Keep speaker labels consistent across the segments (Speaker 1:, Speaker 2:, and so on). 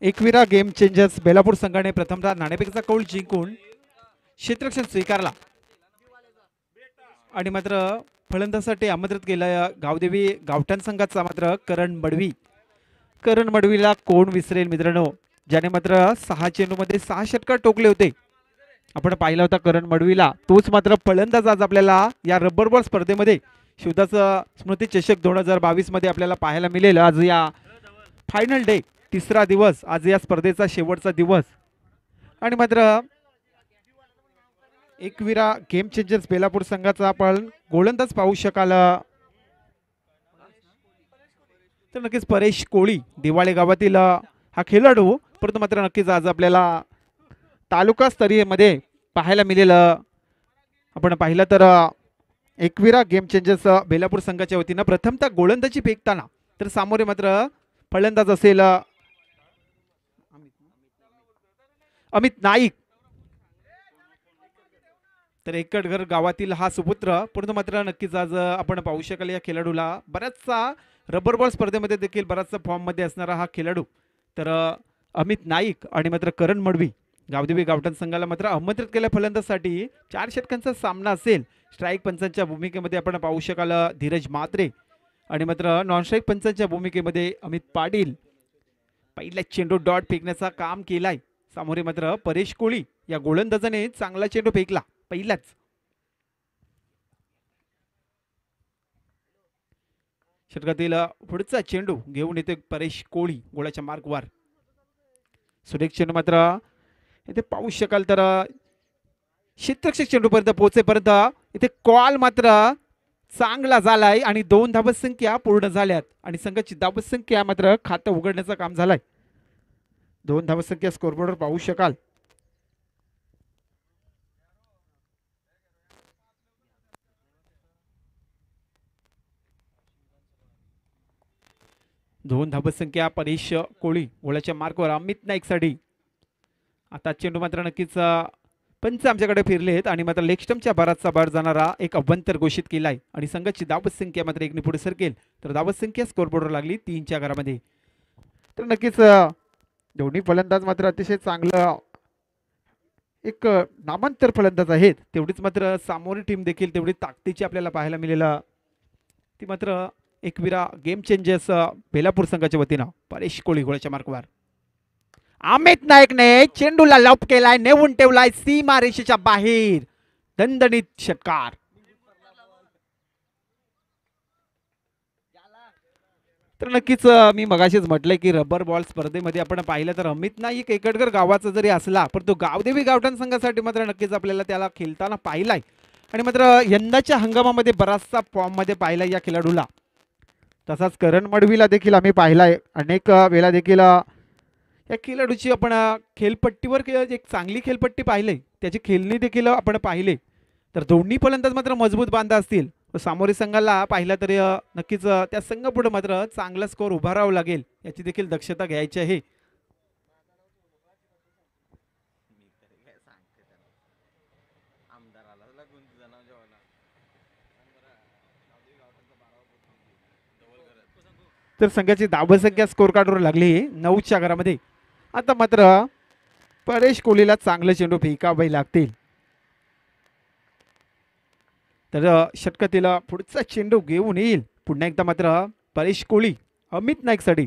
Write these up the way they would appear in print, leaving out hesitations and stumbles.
Speaker 1: Ekvira game changers Belapur संघाने प्रथमतः नाणेफेकीचा कौल जिंकून क्षेत्ररक्षण स्वीकारला आणि मात्र फलंदाजासाठी आमंत्रित केला गावदेवी गावठाण संघाचा मात्र करण मडवीला कोण विसरेल मित्रांनो, ज्याने मात्र 6 चेंडूमध्ये 6 षटकार टोकले होते. आपण पाहिला होता करण मडवीला. तोच मात्र फलंदाज आज आपल्याला या रबर बॉल स्पर्धेमध्ये शिवदास स्मृती चषक 2022 मध्ये आपल्याला पाहायला मिळेल. आज या फायनल डे तिसरा दिवस, आज या स्पर्धेचा शेवटचा दिवस आणि मात्र एकविरा गेम चेंजर्स बेलापूर संघाचा आपण गोलंदाज पाहू शकाल तर नक्कीच परेश कोळी दिवाळे गावातील हा खेळाडू. परंतु मात्र नक्कीच आज आपल्याला तालुका स्तरीय मध्ये पाहायला मिळेल. आपण पाहिलं तर एकविरा गेम चेंजर्स बेलापूर संघाच्या वतीनं प्रथमतः गोलंदाजी फेकताना तर सामोरे मात्र फलंदाज असेल अमित नाईक. तर एकटघर गावातील हा सुपुत्र. परंतु मात्र नक्कीच आज आपण पाहू शकाल या खेळाडूला बराचसा रबर बॉल स्पर्धेमध्ये देखील बराचसा फॉर्म मध्ये असणारा हा खेळाडू. तर अमित नाईक आणि मात्र करण मडवी गावदेवी गावठाण संघाला मात्र आमंत्रित केल्या फलंदाजसाठी 4 षटकांचा सामना असेल. स्ट्राईक पंचांच्या भूमिकेमध्ये आपण पाहू शकाल धीरज म्हात्रे आणि मात्र नॉन स्ट्राईक पंचांच्या भूमिकेमध्ये अमित पाटील. पहिला चेंडू डॉट फेकण्याचा काम केलाय. सामोरे मात्र परेश कोळी या गोलंदाजाने चांगला चेंडू फेकला पहिलाच. षटकातील पुढचा चेंडू घेऊन येते परेश कोळी गोळाच्या मार्कवर. सुरेख चेंडू मात्र इथे पाहू शकाल तर क्षेत्ररक्षक चेंडूपर्यंत पोहोचेपर्यंत इथे कॉल मात्र चांगला झालाय आणि 2 धावत संख्या पूर्ण झाल्यात आणि संघाची धावत संख्या मात्र खातं उघडण्याचं काम झालंय. 2 धावत संख्या स्कोरबोर्डवर पाहू शकाल. दोन धावत संख्या परेश कोळी गोळाच्या मार्कवर अमित नाईक साठी. आता चेंडू मात्र नक्कीच पंच आमच्याकडे फिरलेत आणि मात्र लेग स्टंपच्या बराचसा बार जाणारा एक अभ्यंतर घोषित केलाय आणि संघाची धावत संख्या मात्र एकने पुढे सरकेल. तर धावत संख्या स्कोरबोर्डवर लागली 3च्या घरामध्ये. तर नक्कीच दोन्ही फलंदाज मात्र अतिशय चांगलं एक नामांतर फलंदाज आहेत. तेवढीच मात्र सामोरी टीम देखील तेवढी ताकदीची आपल्याला पाहायला मिळेल. ती मात्र एकविरा गेम चेंजर्स बेलापूर संघाच्या वतीनं परेश कोळी गोळाच्या मार्कवर. अमित नाईकने चेंडूला लॉप केलाय, नेऊन ठेवलाय सीमा रेषेच्या बाहेर. दणदणीत षटकार. तर नक्कीच मी मगाशीच म्हटलंय की रबर बॉल स्पर्धेमध्ये आपण पाहिलं तर अमित नाईक एकटघर गावाचा जरी असला पण तो गावदेवी गावठाण संघासाठी मात्र नक्कीच आपल्याला त्याला खेळताना पाहिलाय आणि मात्र यंदाच्या हंगामामध्ये बराचसा फॉर्म मध्ये पाहिलाय या खेळाडूला. तसाच करण मडवीला देखील आम्ही पाहिलाय अनेक वेळा देखील. या खेळाडूची आपण खेळपट्टीवर एक चांगली खेळपट्टी पाहिली, त्याची खेळणी देखील आपण पाहिले. तर दोन्ही फलंदाज मात्र मजबूत बांधा असतील. सामोरे संघाला पाहिला तरी नक्कीच त्या संघापुढे मात्र चांगला स्कोर उभा राहावं लागेल याची देखील दक्षता घ्यायची आहे. तर संघाची धावसंख्या स्कोर कार्डवर लागली 9च्या घरामध्ये. आता मात्र परेश कोहलीला चांगले चेंडू फेकावे लागतील. तर षटकातील पुढचा चेंडू घेऊन येईल पुन्हा एकदा मात्र परेश कोहली अमित नाईक साठी.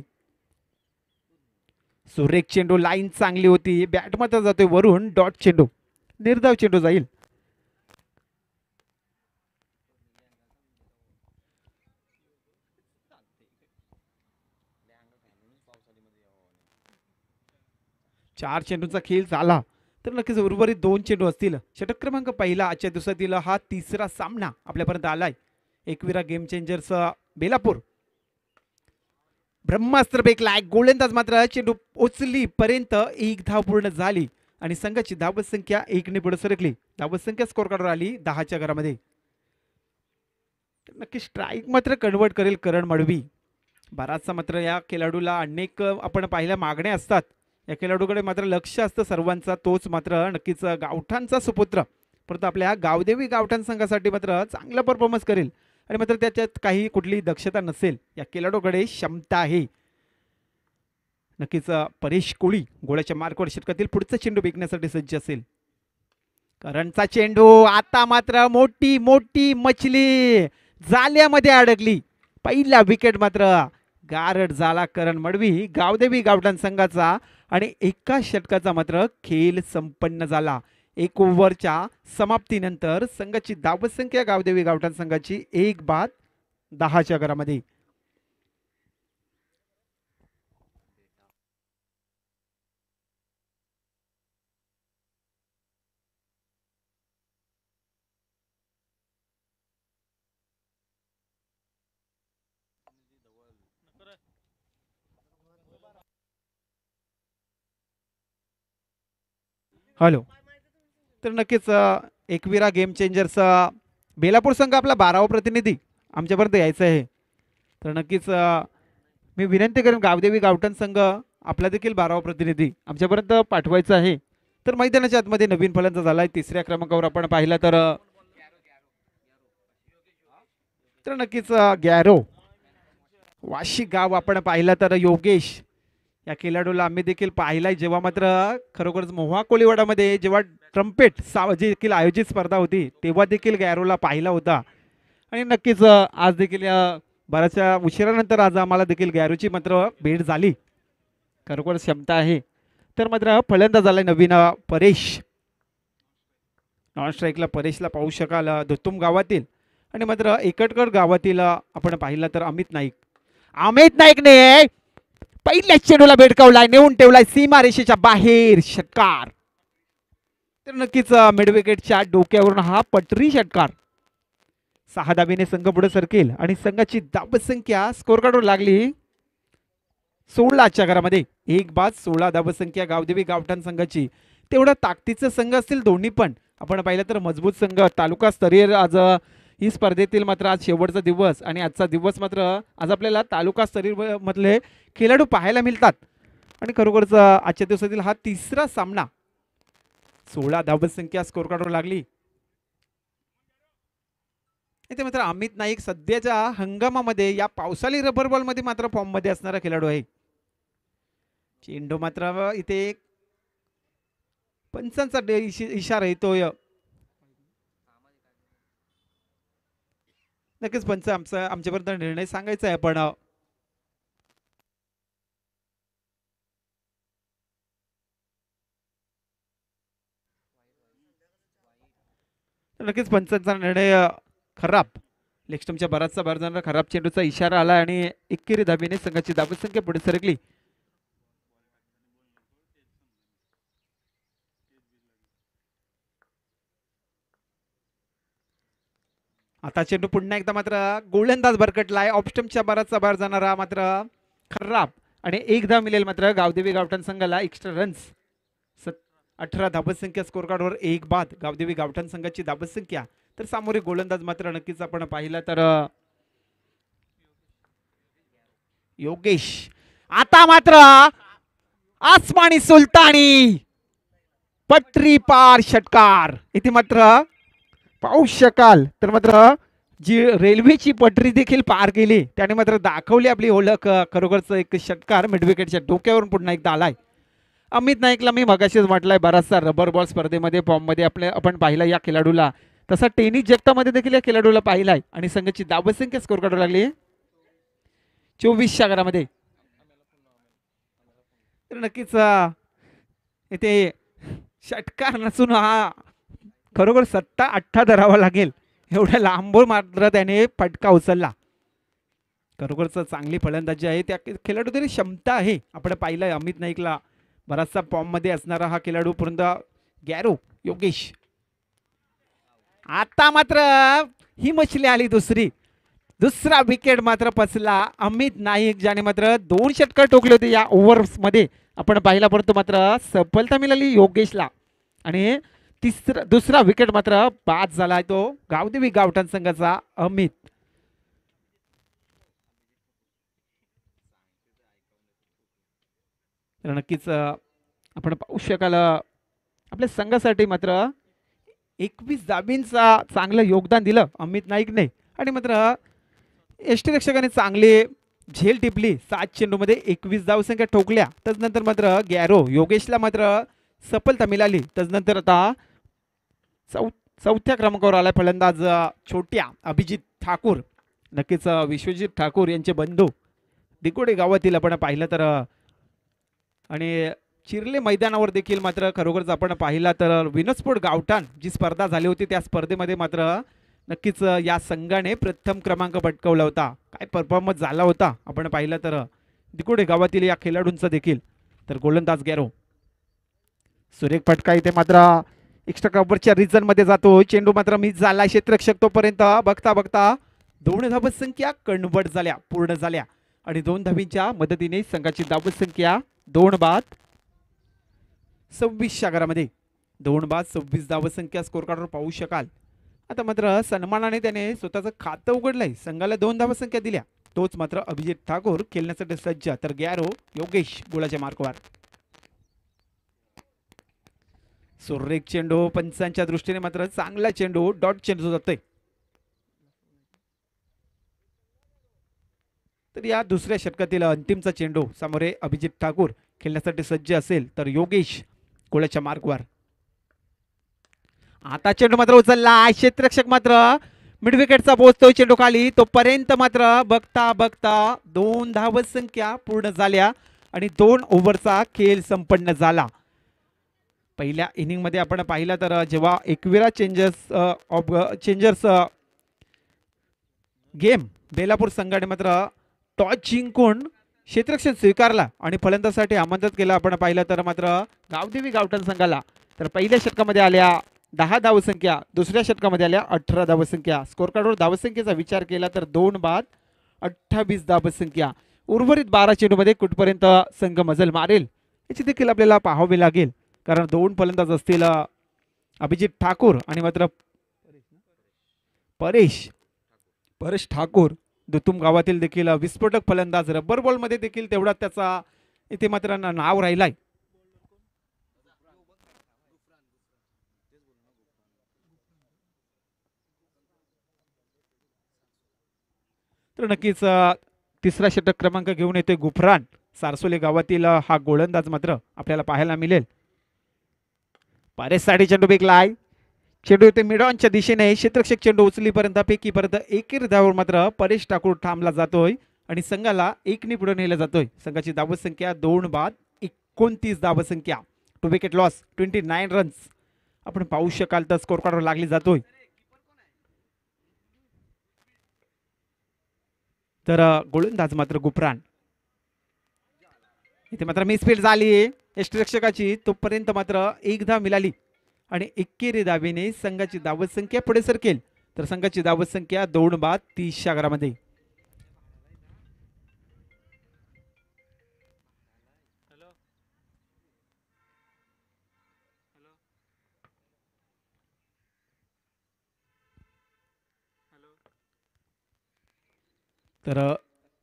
Speaker 1: सुरेख चेंडू, लाईन चांगली होती, बॅट मात्र जातोय वरून, डॉट चेंडू, निर्धाव चेंडू जाईल. चार चेंडूंचा खेळ झाला तर नक्कीच उर्वरित 2 चेंडू असतील. षटक क्रमांक पहिला आजच्या दिवसातील हा तिसरा सामना आपल्यापर्यंत आलाय. Ekvira game changers Belapur. ब्रह्मास्त्र फेकलाय, गोलंदाज मात्र चेंडू उचली पर्यंत 1 धाव पूर्ण झाली आणि संघाची धावत संख्या 1ने पुढे सरकली. धावत संख्या स्कोर कार्डवर आली 10च्या घरामध्ये. नक्की स्ट्राईक मात्र कन्वर्ट करेल करण मडवी. बराचसा मात्र या खेळाडूला अनेक आपण पाहिल्या मागण्या असतात. या खेळाडूकडे मात्र लक्ष असतं सर्वांचा. तोच मात्र नक्कीच गावठाणचा सुपुत्र, परंतु आपल्या गावदेवी गावठाण संघासाठी मात्र चांगला परफॉर्मन्स करेल आणि मात्र त्याच्यात काही कुठली दक्षता नसेल. या खेळाडूकडे क्षमता आहे. नक्कीच परेश कोळी गोळ्याच्या मार्कवर षटकातील पुढचा चेंडू फेकण्यासाठी सज्ज असेल. करणचा चेंडू आता मात्र मोठी मोठी मछली जाल्यामध्ये अडकली. पहिला विकेट मात्र गारड झाला करण मडवी गावदेवी गावठाण संघाचा आणि एका षटकाचा मात्र खेळ संपन्न झाला. 1 ओव्हरच्या समाप्तीनंतर संघाची धावसंख्या गावदेवी गावठाण संघाची 1/10च्या घरामध्ये. हॅलो. तर नक्कीच एकविरा गेम चेंजर्सचा बेलापूर संघ आपला 12वा प्रतिनिधी आमच्यापर्यंत यायचं आहे. तर नक्कीच मी विनंती करेन गावदेवी गावठाण संघ आपला देखील 12वा प्रतिनिधी आमच्यापर्यंत पाठवायचा आहे. तर मैदानाच्या आतमध्ये नवीन फलंदाज झालाय 3ऱ्या क्रमांकावर आपण पाहिला तर नक्कीच गॅरो वाशी गाव आपण पाहिला तर योगेश या खेळाडूला आम्ही देखील पाहिलाय जेव्हा मात्र खरोखरच मोहा कोळीवाडामध्ये जेव्हा ट्रम्पेट देखील आयोजित स्पर्धा होती तेव्हा देखील गॅरोला पाहिला होता. आणि नक्कीच आज देखील बऱ्याचशा उशिरानंतर आज आम्हाला देखील गॅरोची मात्र भेट झाली. खरोखर क्षमता आहे. तर मात्र फलंदाज झालाय नवीन परेश. नॉन स्ट्राईकला परेशला पाहू शकाल धुतुम गावातील आणि मात्र एकटकर गावातील आपण पाहिलं तर अमित नाईकने पहिल्याच चेंडूला भेटकावलाय नेऊन ठेवलाय सीमा रेषेच्या बाहेर षटकार. तर नक्कीच मिड विकेटच्या डोक्यावरून हा पटरी षटकार. 6 धाबीने संघ पुढे सरकेल आणि संघाची धावसंख्या स्कोर कार्डवर लागली 16च्या घरामध्ये. 1/16 धावसंख्या गावदेवी गावठाण संघाची. तेवढा ताकदीचे संघ असतील दोन्ही पण आपण पाहिलं तर मजबूत संघ तालुका स्तरीय आज ही स्पर्धेतील मात्र आज शेवटचा दिवस आणि आजचा दिवस मात्र आज आपल्याला तालुका स्तरीय मधले खेळाडू पाहायला मिळतात. आणि खरोखरच आजच्या दिवसातील हा 3रा सामना. 16 धावसंख्या स्कोर कार्डवर लागली. इथे मात्र अमित नाईक सध्याच्या हंगामामध्ये या पावसाळी रबर बॉल मध्ये मात्र फॉर्म मध्ये असणारा खेळाडू आहे. चेंडू मात्र इथे पंचांचा इशारा येतोय. नक्कीच पंच आमच्यापर्यंत निर्णय सांगायचा आहे पण नक्कीच पंचांचा निर्णय खराब. लेक्स्टमच्या बराचसा बाहेर जाणारा खराब चेंडूचा इशारा आला आणि 21 धाबीने संघाची धावसंख्या पुढे सरकली. आता चेंडू पुन्हा एकदा मात्र गोलंदाज भरकटलाय. ऑफस्टम्पच्या बराचसा बाहेर जाणारा मात्र खराब आणि 1 धाव मिळेल मात्र गावदेवी गावठाण संघाला. एक्स्ट्रा रन्स 18 धावसंख्या स्कोर कार्डवर 1 बाद गावदेवी गावठाण संघाची धावसंख्या. तर सामोरे गोलंदाज मात्र नक्कीच आपण पाहिला तर योगेश. आता मात्र आसमानी सुलतानी पटरी पार षटकार. इथे मात्र पाहू शकाल तर मात्र जी रेल्वेची पटरी देखील पार केली त्याने मात्र दाखवली आपली ओळख. खरोखरच एक षटकार मिड विकेटच्या डोक्यावरून पुन्हा एकदा आलाय. अमित नाईकला मी मगाशीच म्हटलंय बराचसा रबर बॉल स्पर्धेमध्ये फॉर्म मध्ये आपण पाहिला या खेळाडूला. तसा टेनिस जगतामध्ये देखील या खेळाडूला पाहिलाय आणि संघाची धावसंख्या स्कोर काढू लागली 24च्या घरामध्ये. तर नक्कीच इथे षटकार नसून हा खरोखर 7-8 धरावा लागेल एवढ्या लांबून मात्र त्याने फटका उचलला. खरोखरच चांगली फलंदाजी आहे त्या खेळाडू तरी क्षमता आहे. आपण पाहिलंय अमित नाईकला बराचसा फॉर्म मध्ये असणारा हा खेळाडू पुन्हा गॅरो योगेश. आता मात्र ही मछली आली दुसरा विकेट मात्र पचला अमित नाईक ज्याने मात्र 2 षटकार ठोकले होते या ओव्हर्स मध्ये आपण पाहिला. परंतु मात्र सफलता मिळाली योगेशला आणि दुसरा विकेट मात्र बाद झाला तो गावदेवी गावठाण संघाचा अमित. तर नक्कीच आपण पाहू शकाल आपल्या संघासाठी मात्र 21 धाबींचा चांगलं योगदान दिलं अमित नाईकने आणि मात्र यष्टीरक्षकाने चांगले झेल टिपली 7 चेंडूमध्ये 21 धावसंख्या ठोकल्या. त्यानंतर मात्र गॅरो योगेशला मात्र सफलता मिळाली. त्यानंतर आता चौथ्या क्रमांकावर आलाय फलंदाज छोट्या अभिजित ठाकूर. नक्कीच विश्वजित ठाकूर यांचे बंधू दिकोडे गावातील आपण पाहिलं तर आणि चिरले मैदानावर देखील मात्र खरोखरच आपण पाहिला तर विनोस्फोट गावठाण जी स्पर्धा झाली होती त्या स्पर्धेमध्ये मात्र नक्कीच या संघाने प्रथम क्रमांक पटकावला होता. काय परफॉर्मन्स झाला होता आपण पाहिलं तर दिकोडे गावातील या खेळाडूंचा देखील. तर गोलंदाज गॅरो सुरेख फटका इथे मात्र एक्स्ट्रा कव्हरच्या रिझन मध्ये जातो. चेंडू मात्र मिस झाला. क्षेत्ररक्षक तोपर्यंत बघता बघता 2 धावसंख्या कन्वर्ट झाल्या, पूर्ण झाल्या आणि 2 धावींच्या मदतीने संघाची धावसंख्या 2 बाद 26 घरामध्ये 2 बाद 26 धावसंख्या स्कोर कार्डवर पाहू शकाल. आता मात्र सन्मानाने त्याने स्वतःचं खातं उघडलंय. संघाला 2 धावसंख्या दिल्या. तोच मात्र अभिजित ठाकूर खेळण्यासाठी सज्ज. तर गॅरो योगेश गोलाच्या मार्कवर. सुरेख चेंडू पंचांच्या दृष्टीने मात्र चांगला चेंडू डॉट चेंडू जातोय. तर या दुसऱ्या षटकातील अंतिमचा चेंडू सामोरे अभिजित ठाकूर खेळण्यासाठी सज्ज असेल तर योगेश गोलाच्या मार्कवर. आता चेंडू मात्र उचलला. क्षेत्ररक्षक मात्र मिड विकेटचा पोहोचतोय चेंडू खाली. तोपर्यंत मात्र बघता बघता 2 धावसंख्या पूर्ण झाल्या आणि 2 ओव्हरचा खेळ संपन्न झाला. पहिल्या इनिंग मध्ये आपण पाहिला तर जेव्हा एकविरा चेंजर्स गेम बेलापूर संघाने मात्र टॉस जिंकून क्षेत्ररक्षण स्वीकारला आणि फलंदाजासाठी आमंत्रित केला आपण पाहिलं तर मात्र गावदेवी गावठाण संघाला तर पहिल्या षटकामध्ये आल्या 10 धावसंख्या, दुसऱ्या षटकामध्ये आल्या 18 धावसंख्या. स्कोर कार्डवर धावसंख्येचा विचार केला तर 2 बाद 28 धावसंख्या. उर्वरित 12 चेंडूमध्ये कुठपर्यंत संघ मजल मारेल याची देखील आपल्याला पाहावे लागेल. कारण 2 फलंदाज असतील अभिजित ठाकूर आणि मात्र परेश ठाकूर दुतुम गावातील देखील विस्फोटक फलंदाज. रबर बॉल मध्ये देखील तेवढा त्याचा इथे मात्र नाव राहिलाय. तर नक्कीच तिसरा षटक क्रमांक घेऊन येतोय गुफरान सारसोली गावातील हा गोलंदाज मात्र आपल्याला पाहायला मिळेल. परेशसाठी चेंडू बेकलाय. चेंडू येते मिडॉनच्या दिशेने. क्षेत्ररक्षक चेंडू उचलीपर्यंत फेकीपर्यंत एकेरी धावावर मात्र परेश ठाकूर थांबला जातोय आणि संघाला 1 पुढे नेला जातोय. संघाची धावसंख्या 2 बाद 29 धावसंख्या. 2 विकेट लॉस 29 रन्स आपण पाहू शकाल तर स्कोर कार्डवर लागली जातोय. तर गोलंदाज मात्र गुफरान इथे मात्र मिसफील्ड झाली यष्टिरक्षकाची. तोपर्यंत मात्र 1 धाव मिळाली आणि एकेरी धावेने संघाची धावसंख्या पुढे सरकेल. तर संघाची धावसंख्या 2 बाद 30 घरामध्ये. तर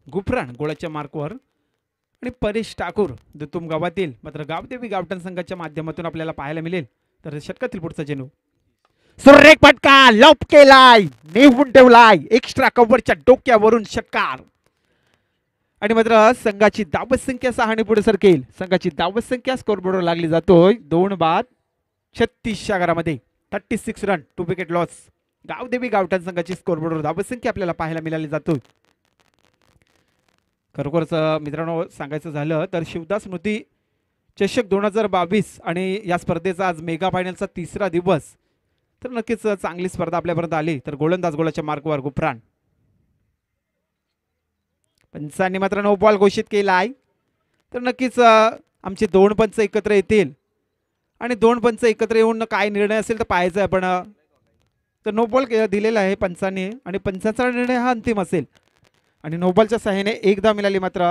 Speaker 1: गुफरान गोळाच्या मार्कवर आणि परेश ठाकूर दुतुम गावातील मात्र गावदेवी गावठाण संघाच्या माध्यमातून आपल्याला पाहायला मिळेल. तर षटकातील पुढचा चेंडू सुरेख फटका लॉप केलाय, नेऊन ठेवलाय एक्स्ट्रा कव्हरच्या डोक्यावरून षटकार आणि मात्र संघाची धावसंख्या 6 पुढे सरकेल. संघाची धावसंख्या स्कोरबोर्डवर लागली जातोय 2 बाद 36 घरामध्ये 36 रन 2 विकेट लॉस. गावदेवी गावठाण संघाची स्कोरबोर्डवर धावसंख्या आपल्याला पाहायला मिळाली जातोय. खरोखरच मित्रांनो सांगायचं झालं तर शिवदास स्मृती चषक 2022 आणि या स्पर्धेचा आज मेगा फायनलचा 3रा दिवस. तर नक्कीच चांगली स्पर्धा आपल्यापर्यंत आली. तर गोलंदाज गोलाच्या मार्कवर गुफरान. पंचांनी मात्र नो बॉल घोषित केलाय. तर नक्कीच आमचे 2 पंच एकत्र येतील आणि 2 पंच एकत्र येऊन काय निर्णय असेल तर पाहायचं आपण. तर नो बॉल दिलेला आहे पंचांनी आणि पंचांचा निर्णय हा अंतिम असेल आणि नो बॉलच्या सहाय्याने 1 धाव मिळाली. मात्र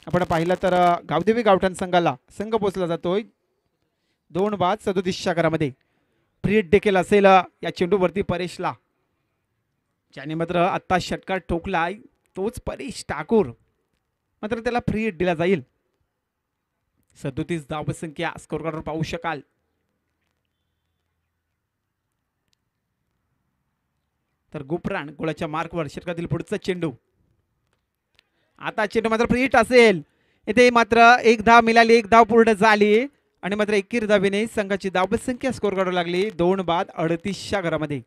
Speaker 1: आपण पाहिलं तर गावदेवी गावठाण संघाला संघ पोचला जातोय 2 बाद 37 घरामध्ये. फ्री हिट देखील असेल या चेंडूवरती परेशला, ज्याने मात्र आत्ता षटकार ठोकलाय तोच परेश ठाकूर. मात्र त्याला फ्री हिट दिला जाईल. 37 धावसंख्या स्कोर कार्डवर पाहू शकाल. तर गुफरान गोळाच्या मार्कवर षटकातील पुढचा चेंडू आता चेंडू मात्र प्रीट असेल. इथे मात्र एक धाव मिळाली, एक धाव पूर्ण झाली आणि मात्र एकीर धावेने संघाची धावत संख्या स्कोर काढू लागली 2 बाद 38च्या घरामध्ये.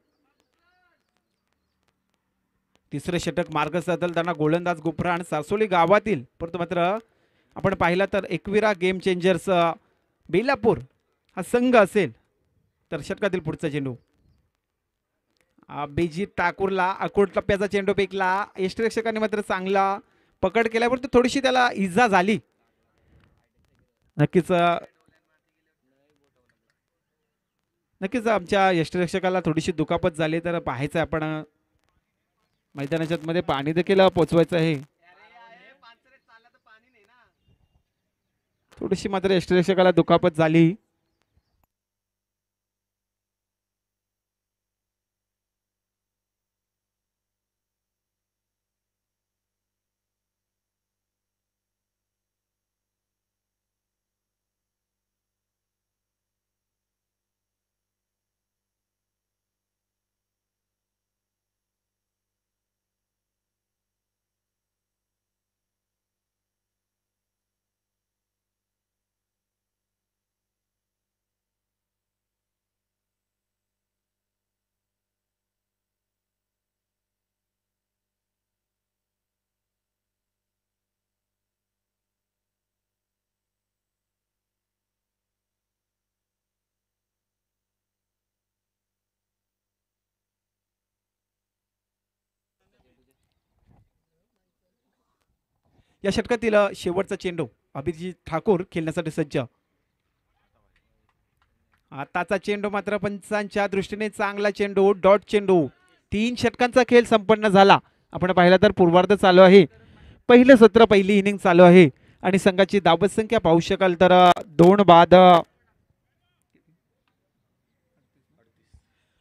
Speaker 1: तिसरे षटक मार्ग साधताना गोलंदाज गुफराण सासोली गावातील, परंतु मात्र आपण पाहिला तर एकविरा गेम चेंजर्स बेलापूर हा संघ असेल तर षटकातील पुढचा चेंडू अभिजित ठाकूरला अकोट टप्प्याचा चेंडू फेकला. यष्टीरक्षकांनी मात्र चांगला पकड केल्यावर थोडीशी त्याला इजा झाली. नक्कीच नक्कीच आमच्या यष्टीरक्षकाला थोडीशी दुखापत झाली तर पाहायचं आपण मैदानाच्या मध्ये पाणी देखील पोचवायचं आहे. थोडीशी मात्र यष्टीरक्षकाला दुखापत झाली. या षटकातील शेवटचा चेंडू अभिजित ठाकूर खेळण्यासाठी सज्ज. आताचा चेंडू मात्र पंचांच्या दृष्टीने चांगला चेंडू, डॉट चेंडू. 3 षटकांचा खेळ संपन्न झाला. आपण पाहिला तर पूर्वार्ध चालू आहे, पहिलं सत्र पहिली इनिंग चालू आहे आणि संघाची धावत संख्या पाहू शकाल तर 2 बाद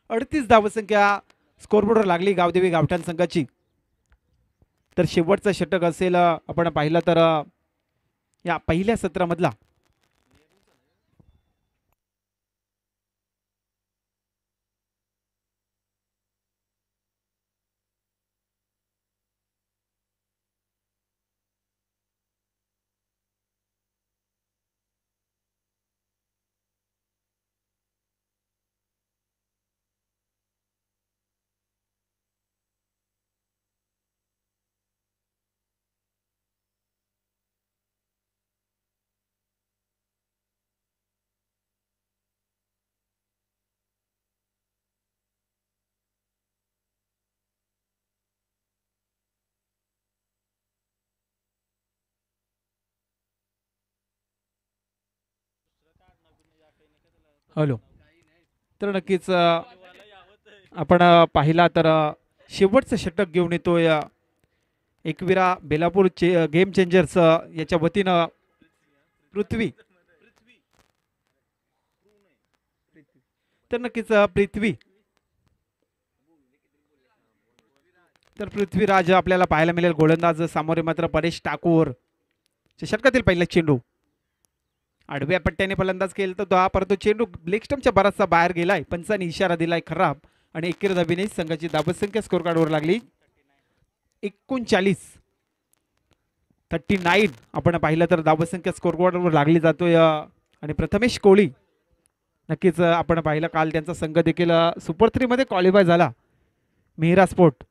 Speaker 1: 38 धावत संख्या स्कोरबोर्डवर लागली गावदेवी गावठाण संघाची. तर शेवटचा षटक असेल आपण पाहिलं तर या पहिल्या सत्रामधला. हॅलो. तर नक्कीच आपण पाहिला तर शेवटचं षटक घेऊन येतोय एकविरा बेलापूर गेम चेंजर्स याच्या वतीनं पृथ्वी. तर नक्कीच पृथ्वी तर पृथ्वीराज आपल्याला पाहायला मिळेल. गोलंदाज सामोरे मात्र परेश ठाकूर. षटकातील पहिला चेंडू आडव्या पट्ट्याने फलंदाज केला तर दहा, परंतु चेंडू लेग स्टंपच्या बराचसा बाहेर गेलाय. पंचांनी इशारा दिलाय खराब आणि एकेर धावेने संघाची धावत संख्या स्कोर कार्डवर लागली 39. आपण पाहिलं तर धावत संख्या स्कोर कार्डवर लागली जातोय आणि प्रथमेश कोळी. नक्कीच आपण पाहिलं काल त्यांचा संघ देखील सुपर 3 मध्ये क्वालिफाय झाला. मेहरा स्पोर्ट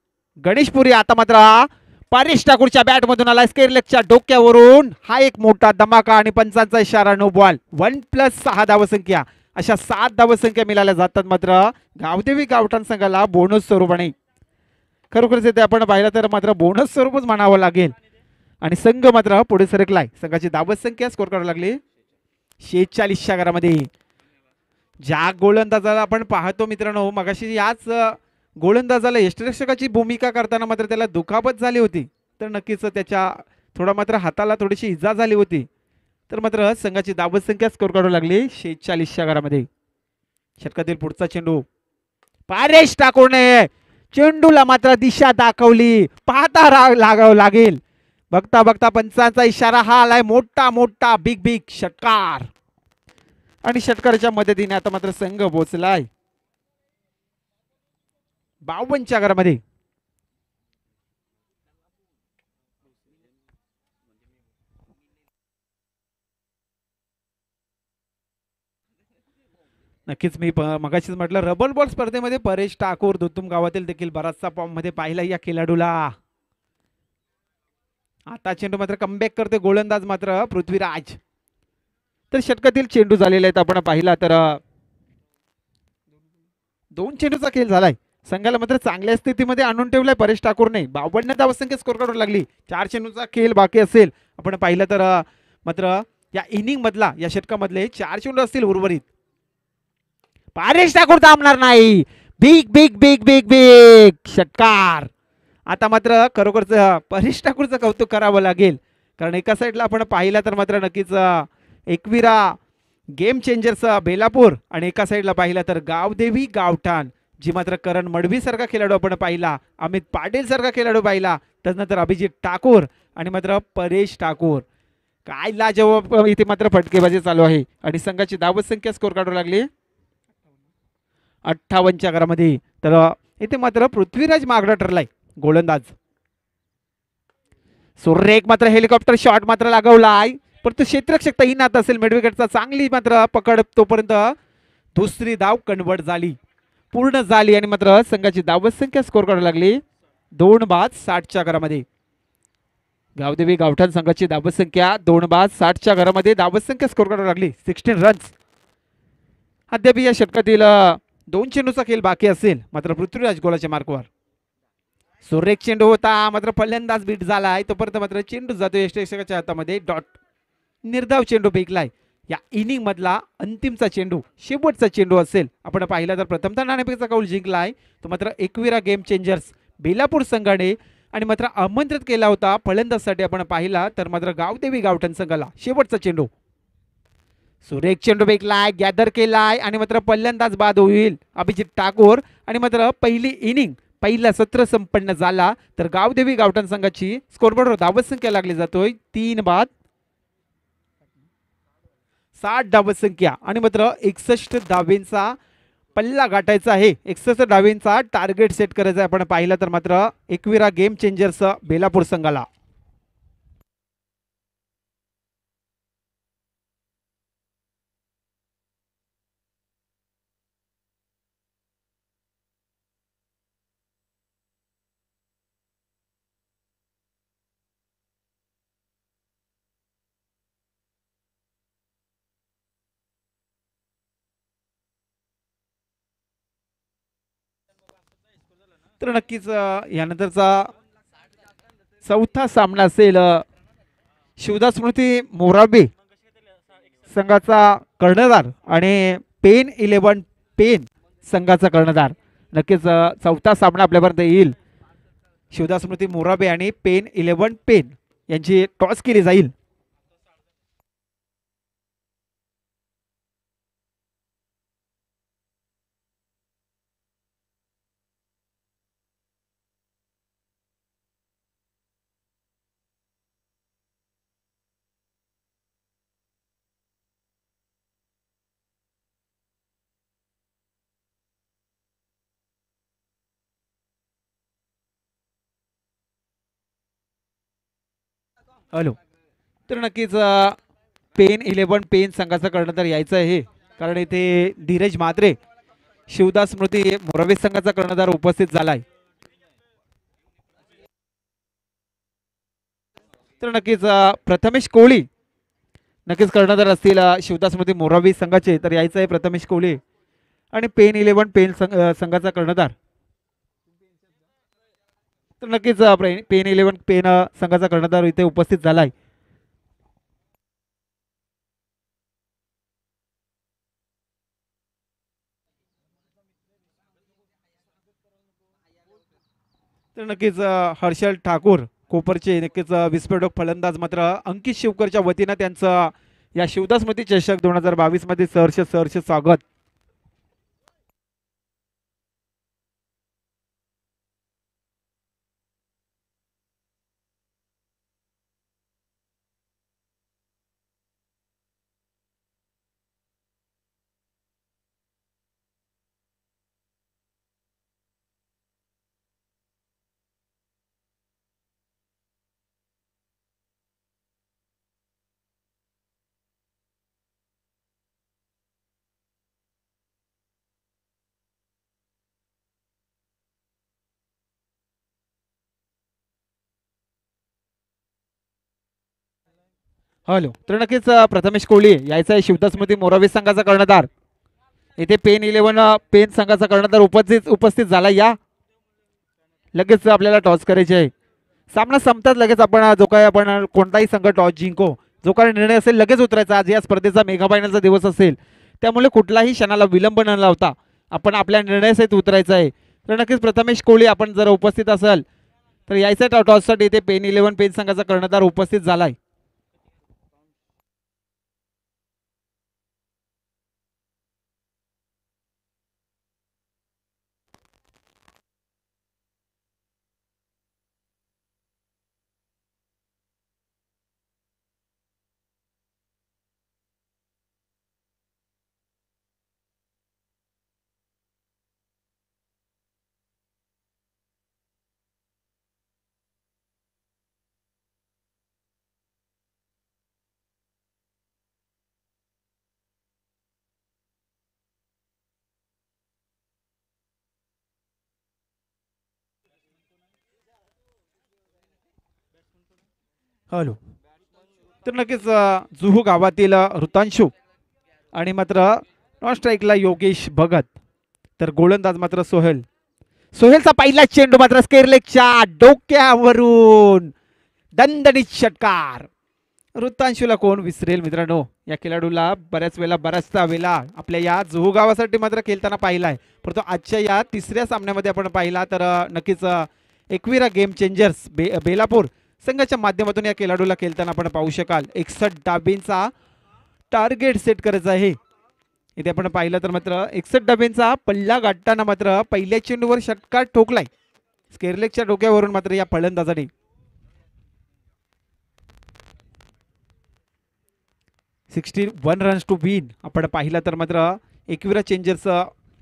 Speaker 1: गणेशपुरी. आता मात्र परेश ठाकूरच्या बॅट मधून आला स्केरलेगच्या डोक्यावरून हा एक मोठा धमाका आणि पंचांचा इशारा नो बॉल. 1+6 धावसंख्या अशा 7 धावसंख्या मिळाल्या जातात. मात्र गावदेवी गावठाण संघाला बोनस स्वरूपाने खरोखरच ते आपण पाहिलं तर मात्र बोनस स्वरूपच म्हणावं लागेल आणि संघ मात्र पुढे सरकलाय. संघाची धावत संख्या स्कोर करावी लागली 46च्या घरामध्ये. ज्या गोलंदाजाला आपण पाहतो मित्रांनो, मगाशी याच गोलंदाजाला यष्टीरक्षकाची भूमिका करताना मात्र त्याला दुखापत झाली होती. तर नक्कीच त्याच्या थोडा मात्र हाताला थोडीशी इजा झाली होती. तर मात्र संघाची धावत संख्या स्कोर काढू लागली 46च्या घरामध्ये. षटकातील पुढचा चेंडू परेश ठाकूरने चेंडूला मात्र दिशा दाखवली. पाहता लागावं लागेल. बघता बघता पंचांचा इशारा हा आलाय मोठा मोठा बिग बिग षटकार आणि षटकाराच्या मदतीने आता मात्र संघ पोहोचलाय 52च्या घरामध्ये. नक्कीच मी मगाशीच म्हटलं रबर बॉल स्पर्धेमध्ये परेश ठाकूर दुतुम गावातील देखील बराचसा फॉर्म मध्ये पाहिला या खेळाडूला. आता चेंडू मात्र कमबॅक करते गोलंदाज मात्र पृथ्वीराज. तर षटकातील चेंडू झालेले आहेत आपण पाहिला तर दोन चेंडूचा खेळ झालाय. संघाला मात्र चांगल्या स्थितीमध्ये आणून ठेवलाय परेश ठाकूरने. 52 धावसंख्या स्कोर काढून लागली. 4 चेंडूचा खेळ बाकी असेल आपण पाहिलं तर मात्र या इनिंग मधला या षटकामधले 4 चेंडू असतील उर्वरित. परेश ठाकूर थांबणार नाही. Big big big big big षटकार. आता मात्र खरोखरच परेश ठाकूरचं कौतुक करावं लागेल. कारण एका साईडला आपण पाहिला तर मात्र नक्कीच एकविरा गेम चेंजर्स बेलापूर आणि एका साईडला पाहिला तर गावदेवी गावठाण जी मात्र करण मडवी सारखा खेळाडू आपण पाहिला, अमित पाटील सारखा खेळाडू पाहिला, त्यानंतर अभिजित ठाकूर आणि मात्र परेश ठाकूर. काय लाजवाब इथे मात्र फटकेबाजी चालू आहे आणि संघाची धावत संख्या स्कोर काढू लागली 58च्या घरामध्ये. तर इथे मात्र पृथ्वीराज मागडा ठरलाय गोलंदाज. सुरेख मात्र हेलिकॉप्टर शॉट मात्र लागवलाय परंतु क्षेत्ररक्षक तैनात असेल मेडविकेटचा. चांगली मात्र पकड तोपर्यंत दुसरी धाव कन्वर्ट झाली पूर्ण झाली आणि मात्र संघाची धावत संख्या स्कोर करावी लागली 2:60च्या घरामध्ये. गावदेवी गावठाण संघाची धावत संख्या 2:60च्या घरामध्ये धावत संख्या स्कोर करावी लागली 16 रन्स. अद्याप या षटकातील 2 चेंडूचा खेळ बाकी असेल मात्र पृथ्वीराज गोलाच्या मार्कवर. सुरेख चेंडू होता मात्र फलंदाज बीट झालाय तोपर्यंत मात्र चेंडू जातो यष्टेक्षकाच्या हातामध्ये. डॉट निर्धाव चेंडू फेकलाय. या इनिंग मधला अंतिमचा चेंडू शेवटचा चेंडू असेल आपण पाहिला तर प्रथमतः नाणेफेकीचा कौल जिंकलाय तो मात्र एकविरा गेम चेंजर्स बेलापूर संघाने आणि मात्र आमंत्रित केला होता फलंदाजसाठी आपण पाहिला तर मात्र गावदेवी गावठण संघाला. शेवटचा चेंडू सुरेख चेंडू फेकलाय गॅदर केलाय आणि मात्र फलंदाज बाद होईल अभिजित ठाकूर आणि मात्र पहिली इनिंग पहिला सत्र संपन्न झाला तर गावदेवी गावठण संघाची स्कोरबोर्डवर धावत संख्या लागली जातोय 3:60 धावत संख्या आणि मात्र 61 धावेंचा पल्ला गाठायचा आहे. 61 धावेंचा टार्गेट सेट करायचा आपण पाहिलं तर मात्र एकविरा गेम चेंजर्स बेलापूर संघाला. तर नक्कीच यानंतरचा चौथा सामना असेल शिवदास स्मृती मोराबे संघाचा कर्णधार आणि पेन 11 पेन संघाचा कर्णधार. नक्कीच चौथा सामना आपल्यापर्यंत येईल. शिवदास स्मृती मोराबे आणि पेन 11 पेन यांची टॉस केली जाईल. हॅलो. तर नक्कीच पेन 11 पेन संघाचा कर्णधार यायचा आहे कारण इथे धीरज मात्रे शिवदास स्मृती मोराबे संघाचा कर्णधार उपस्थित झालाय. तर नक्कीच प्रथमेश कोहली नक्कीच कर्णधार असतील शिवदास स्मृती मोराबे संघाचे. तर यायचं आहे प्रथमेश कोहली आणि पेन 11 पेन संघाचा कर्णधार. तर नक्कीच पेन 11 पेन संघाचा कर्णधार इथे उपस्थित झालाय. तर नक्कीच हर्षल ठाकूर कोपरचे नक्कीच विस्फोटक फलंदाज मात्र अंकित शिवकरच्या वतीनं त्यांचं या शिवदास स्मृती चषक 2022 मध्ये सहर्ष सहर्ष स्वागत. हॅलो, तर नक्कीच प्रथमेश कोहली यायचा आहे शिवदासमती मोरावी संघाचा कर्णधार. इथे पेन 11 पेन संघाचा कर्णधार उपस्थित झाला. या लगेच आपल्याला टॉस करायचे आहे. सामना संपतात लगेच आपण जो काही आपण कोणताही संघ टॉस जिंको, जो काही निर्णय असेल लगेच उतरायचा. आज या स्पर्धेचा मेगा फायनलचा दिवस असेल, त्यामुळे कुठलाही क्षणाला विलंब न लावता आपण आपल्या निर्णयासहित उतरायचं आहे. तर नक्कीच प्रथमेश कोहली आपण जर उपस्थित असाल तर यायचं टॉससाठी. इथे पेन 11 पेन संघाचा कर्णधार उपस्थित झालाय. हॅलो, तर नक्कीच जुहू गावातील ऋतांशू आणि मात्र नॉन स्ट्राईकला योगेश भगत. तर गोलंदाज मात्र सोहेल. सोहेलचा पहिला चेंडू मात्र स्केअरलेगच्या डोक्यावरून दणदणीत षटकार. ऋतांशूला कोण विसरेल मित्रांनो. या खेळाडूला बऱ्याचदा वेळा आपल्या या जुहू गावासाठी मात्र खेळताना पाहिलाय, परंतु आजच्या या तिसऱ्या सामन्यामध्ये आपण पाहिला तर नक्कीच एकविरा गेम चेंजर्स बेलापूर संघाच्या माध्यमातून या खेळाडूला खेळताना आपण पाहू शकाल. 61 डाबींचा टार्गेट सेट करायचा आहे. इथे आपण पाहिलं तर मात्र 61 डाबींचा पल्ला गाठताना मात्र पहिल्या चेंडूवर षटकार ठोकलाय स्केअरलेगच्या डोक्यावरून मात्र या फलंदाजाने. 61 रन्स टू विन आपण पाहिलं तर मात्र एकविरा चेंजर्स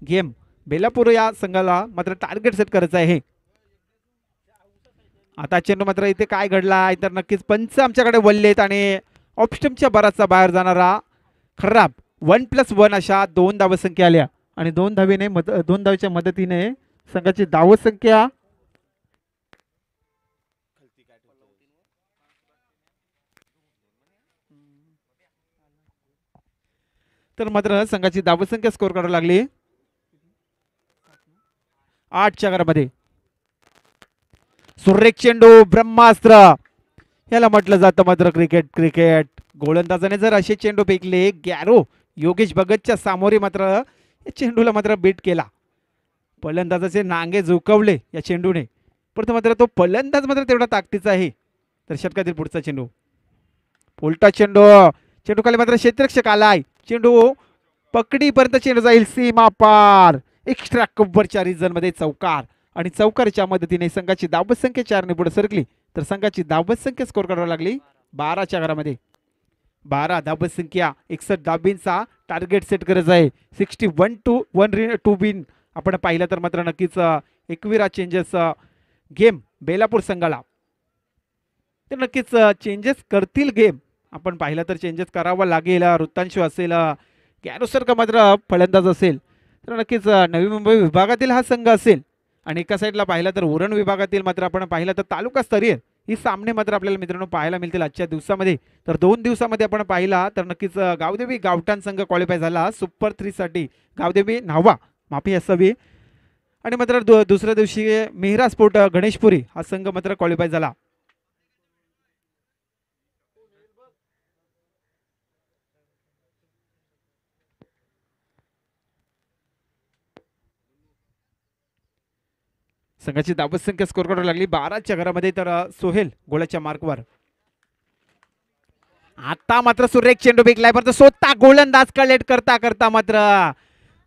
Speaker 1: गेम बेलापूर या संघाला मात्र टार्गेट सेट करायचं आहे. आता चेंडू मात्र इथे काय घडला तर नक्कीच पंच आमच्याकडे वळलेत आणि ऑप्स्टमच्या बराचसा बाहेर जाणारा खराब 1+1 अशा 2 धावसंख्या आल्या आणि 2 धावेच्या मदतीने संघाची धावसंख्या तर मात्र संघाची धावसंख्या स्कोर करावी लागली 8च्या घरामध्ये. सुरेख चेंडू ब्रह्मास्त्र याला म्हटलं जातं मात्र क्रिकेट. गोलंदाजाने जर असे चेंडू फेकले गॅरो योगेश भगतच्या सामोरे मात्र या चेंडूला मात्र बीट केला. फलंदाजाचे नांगे झुकवले या चेंडूने, परंतु मात्र तो फलंदाज मात्र तेवढा ताकदीचा आहे. तर षटकातील पुढचा चेंडू उलटा चेंडू खाली मात्र क्षेत्ररक्षक आलाय. चेंडू पकडीपर्यंत चेंडू जाईल सीमा पार. एक्स्ट्रा कव्हरच्या रिझन मध्ये चौकार आणि चौकारच्या मदतीने संघाची धावसंख्या 4 ने पुढे सरकली. तर संघाची धावसंख्या स्कोर करावी लागली 12च्या घरामध्ये. 12 धावसंख्या 61 धाबींचा टार्गेट सेट करायचं आहे. 61 टू विन आपण पाहिलं तर मात्र नक्कीच एकविरा चेंजेस गेम बेलापूर संघाला. तर नक्कीच चेंजेस करतील गेम. आपण पाहिलं तर चेंजेस करावा लागेल. ऋतांशू असेल, गॅरोसर का मात्र फलंदाज असेल. तर नक्कीच नवी मुंबई विभागातील हा संघ असेल आणि एका साईडला पाहिलं तर उरण विभागातील मात्र आपण पाहिलं तर तालुकास्तरीय ही सामने मात्र आपल्याला मित्रांनो पाहायला मिळतील आजच्या दिवसामध्ये. तर 2 दिवसामध्ये आपण पाहिला तर नक्कीच गावदेवी गावठाण संघ क्वालिफाय झाला सुपर 3 साठी. गावदेवी न्हावा माफी असावी आणि मात्र दुसऱ्या दिवशी मेहरा स्पोर्ट गणेशपुरी हा संघ मात्र क्वालिफाय झाला. संघाची धावसंख्या स्कोर करावी लागली 12च्या घरामध्ये. तर सोहेल गोलाच्या मार्कवर. आता मात्र सुरेख चेंडू फेकलाय परंतु स्वतः गोलंदाज कलेक्ट करता मात्र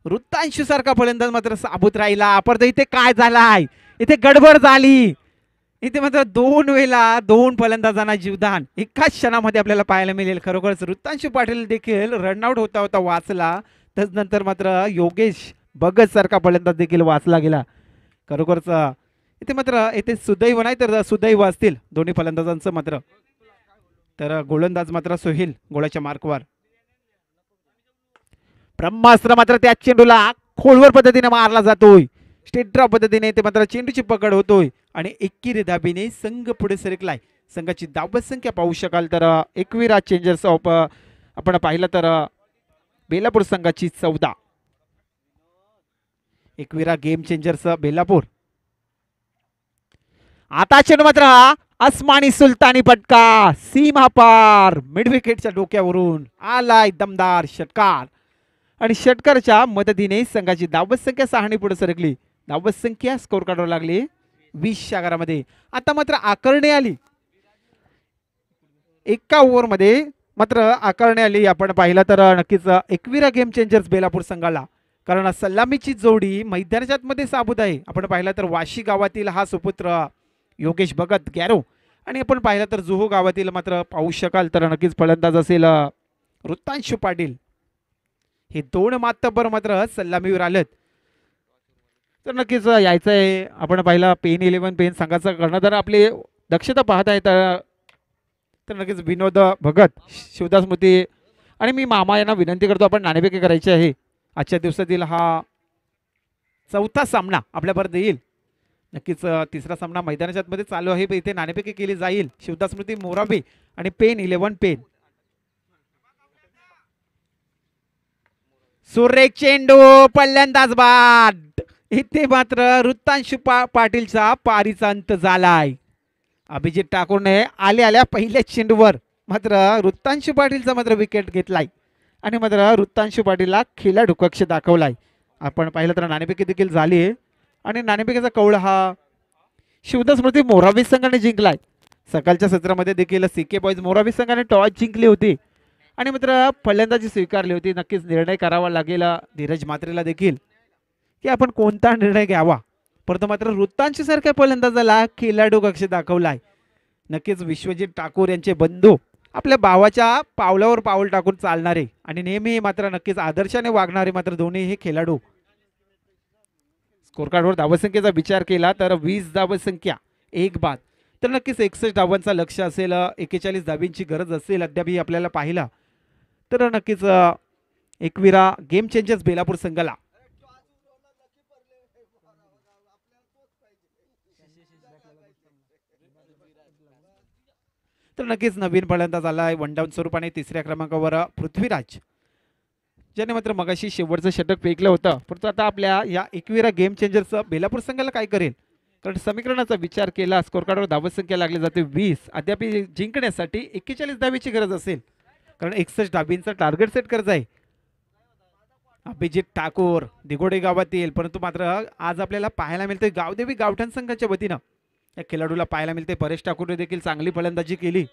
Speaker 1: ऋतांशू सारखा फलंदाज मात्र साबूत राहिला. परंतु इथे काय झालाय, इथे गडबड झाली. इथे मात्र 2 वेळा 2 फलंदाजांना जीवदान एकाच क्षणामध्ये आपल्याला पाहायला मिळेल. खरोखरच ऋतांशू पाटील देखील रनआउट होता वाचला. त्यानंतर मात्र योगेश भगत सारखा फलंदाज देखील वाचला गेला. खरोखरच इथे मात्र इथे सुदैव नाही तर सुदैव असतील दोन्ही फलंदाजांचं मात्र. तर गोलंदाज मात्र सोहेल गोळाच्या मार्कवर. ब्रह्मास्त्र मात्र त्या चेंडूला खोलवर पद्धतीने मारला जातोय. स्टेट ड्रॉप पद्धतीने ते मात्र चेंडूची पकड होतोय आणि 21 धाबीने संघ पुढे सरकलाय. संघाची धावत संख्या पाहू शकाल तर एकविरा चेंजर्स ऑफ आपण पाहिलं तर बेलापूर संघाची 14. Ekvira game changers Belapur. आता चेंडू मात्र आसमानी सुलतानी पटका सीमा पार मिड विकेटच्या डोक्यावरून आलाय दमदार षटकार आणि षटकारच्या मदतीने संघाची धावत संख्या 6 पुढे सरकली. धावत संख्या स्कोर काढावं लागली 20च्या आकारामध्ये. आता मात्र आकारणी आली एका ओव्हरमध्ये मात्र आकारणी आली. आपण पाहिलं तर नक्कीच एकविरा गेम चेंजर्स बेलापूर संघाला, कारण सलामीची जोडी मैदानाच्या आतमध्ये साबूत आहे. आपण पाहिलं तर वाशी गावातील हा सुपुत्र योगेश भगत गॅरो आणि आपण पाहिलं तर जुहू गावातील मात्र पाहू शकाल तर नक्कीच फलंदाज असेल ऋतांशु पाटील. हे दोन मातबर मात्र सलामीवर आलेत. तर नक्कीच यायचं आहे. आपण पाहिलं पेन 11 पेन संघाचं कर्णधार आपली दक्षता पाहत आहेत तर नक्कीच विनोद भगत, शिवदास मोती आणि मी मामा यांना विनंती करतो आपण नाणेफेकी करायची आहे. आजच्या दिवसातील हा चौथा सामना आपल्यापर्यंत येईल. नक्कीच तिसरा सामना मैदानाच्या आतमध्ये चालू आहे, इथे नाणेफेकी केली जाईल. शिवदास स्मृती मोराबे आणि पेन 11 पेन. सुरेख चेंडू फलंदाज बाद. इथे मात्र ऋतांशु पाटीलचा पारीचा अंत झालाय. अभिजित ठाकूरने आल्या पहिल्या चेंडूवर मात्र ऋतांशु पाटीलचा मात्र विकेट घेतलाय आणि मात्र ऋतांशु पाटीलला खेळाडू कक्ष दाखवलाय. आपण पाहिलं तर नाणेफेकी देखील झाली आहे आणि नाणेफेकीचा कौल हा शिवदास स्मृती मोराबी संघाने जिंकलाय. सकाळच्या सत्रामध्ये देखील सीके बॉयज मोराबी संघाने टॉस जिंकली होती आणि मात्र फलंदाजी स्वीकारली होती. नक्कीच निर्णय करावा लागेल धीरज मात्रेला देखील की आपण कोणता निर्णय घ्यावा, परंतु मात्र ऋतांशु सारख्या फलंदाजाला खेळाडू कक्ष दाखवलाय. नक्कीच विश्वजित ठाकूर यांचे बंधू आपल्या भावाच्या पावलावर पाऊल टाकून चालणारे आणि नेहमी मात्र नक्कीच आदर्शाने वागणारे मात्र दोन्ही हे खेळाडू. स्कोर कार्डवर धावसंख्येचा विचार केला तर 20 धावसंख्या 1 बाद, तर नक्कीच 61 धावांचा लक्ष असेल. 41 धावींची गरज असेल अद्यापही आपल्याला पाहिला तर नक्कीच एकविरा गेम चेंजर्स बेलापूर संघाला तर नक्कीच नवीन फलंदाज आलाय वन डाऊन स्वरूपाने. तिसऱ्या क्रमांकावर पृथ्वीराज, ज्याने मात्र मगाशी शेवटचं षटक फेकलं होतं. परंतु आता आपल्या या एकविरा गेम चेंजर्स बेलापूर संघाला काय करेल, कारण समीकरणाचा विचार केला स्कोर कार्डवर धावत संख्या लागली जाते 20. अद्याप जिंकण्यासाठी 41 धावेची गरज असेल, कारण 61 धाबींचा टार्गेट सेट करायचं आहे. अभिजित ठाकूर दिगोडे गावातील, परंतु मात्र आज आपल्याला पाहायला मिळते गावदेवी गावठाण संघाच्या वतीनं या खेळाडूला पाहायला मिळते. परेश ठाकूरने देखील चांगली फलंदाजी केली,